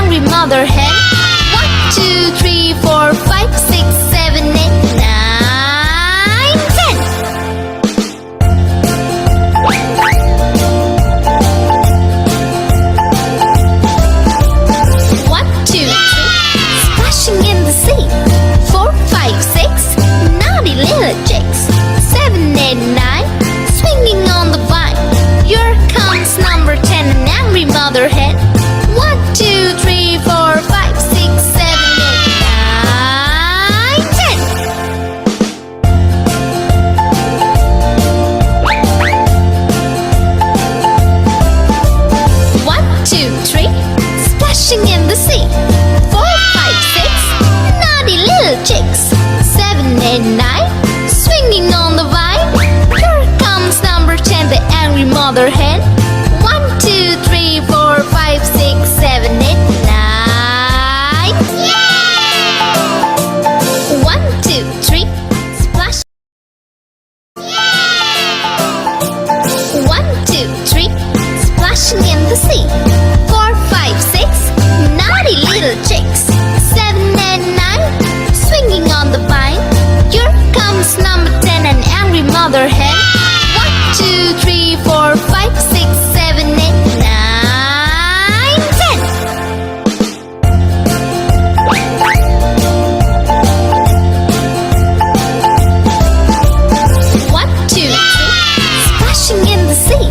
angry mother hen. 1, 2, 3, 4, 5, 6, 7, 8, 9, 10. 1, 2, 3, splashing in the sea. 4, 5, 6, naughty little chicks. 7, 8, 9, swinging on the vine. Here comes number 10, an angry mother hen. 1, 2, 3, 4, 5, 6, 7, 8, 9, 10. 1, 2, 3, splashing in the sea. 4, 5, 6, naughty little chicks. 7, 8, 9, swinging on the vine. Here comes number 10, the angry mother hen. 1, 2, 3, 4, 5, 6, 7, 8, 9. Yeah! 1, 2, 3, splash. Yeah! 1, 2, 3, splashing in the sea. 4, 5, 6, naughty little chicks. 7, 8, 9, swinging on the vine. Here comes number 10, an angry mother hen. 1, 2, 3, 4, 5, 6, 7, 8, 9, 10. 1, 2, 3, splashing in the sea.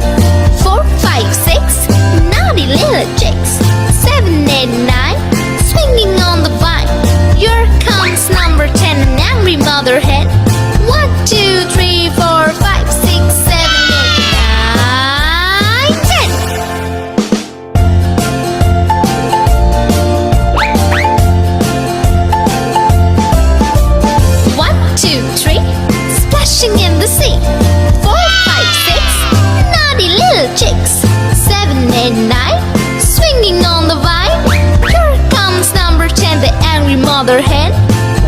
4, 5, 6, naughty little chicks. 7, 8, 9, swinging on the vine. Here comes number 10, an angry mother hen. 1, 2, 3, 4, 5, 6, 7, 8, 9, 10. 1, 2, 3, splashing in the sea. 4, 5, 6, naughty little chicks. 7, 8, 9, swinging on the vine. Here comes number 10, the angry mother hen.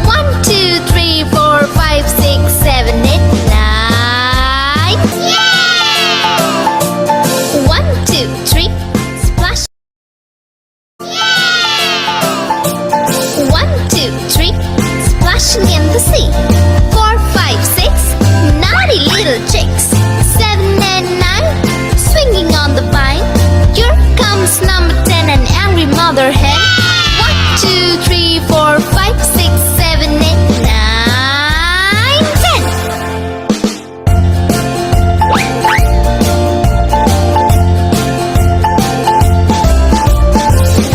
1, 2, 3, 4, 5, 6, 7, 8, 9. Yeah! 1, 2, 3, splash. Yeah! 1, 2, 3, splashing in the sea. 4, 5, 6, naughty little chicks. 7, 8, 9, swinging on the vine. Here comes number 10, an angry mother hen. 1, 2, 3, 4, 5, 6, 7, 8, 9, 10.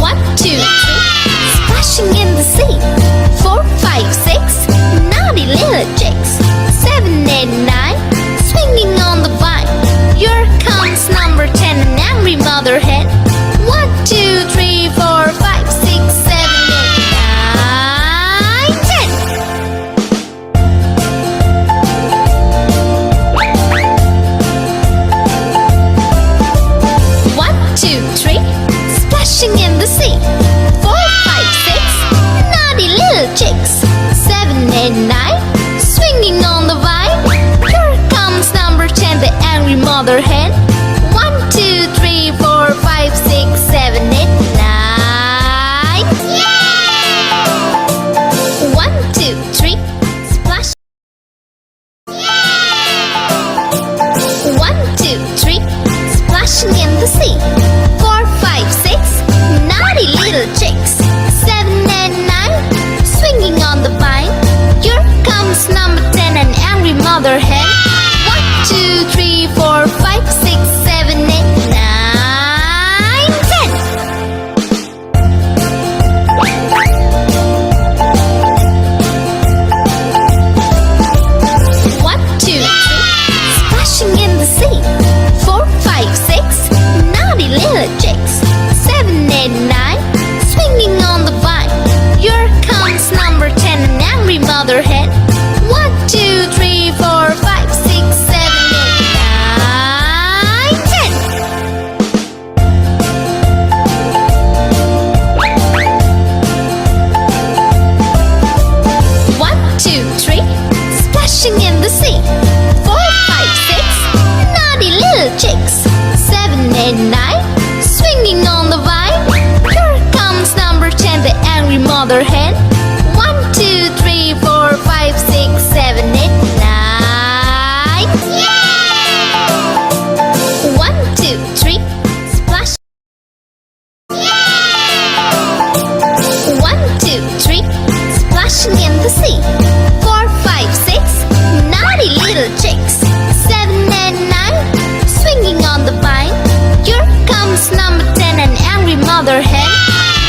1, 2, 3, splashing in the sea. 4, 5, 6, naughty little chicks. 7, 8, 9, swinging on the vine. Here comes number 10, an angry mother hen. 1, 2, 3, 4, 5, 6, 7, 8, 9, 10. 1, 2, 3, splashing in the sea. 4, 5, 6, naughty little chicks. 7, 8, 9, swinging on the vine. Here comes number 10, the angry mother hen. 1, 2, 3, 4, 5, 6, 7, 8, 9. Yeah! 1, 2, 3, splash. Yeah! 1, 2, 3, splashing in the sea. 4, 5, 6, naughty little chicks. 7, 8, 9, swinging on the vine. Here comes number 10, an angry mother hen. 1, 2, 3, 4, 5, 6, 7, 8, 9, 10. mother hen.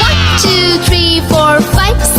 1, 2, 3, 4, 5,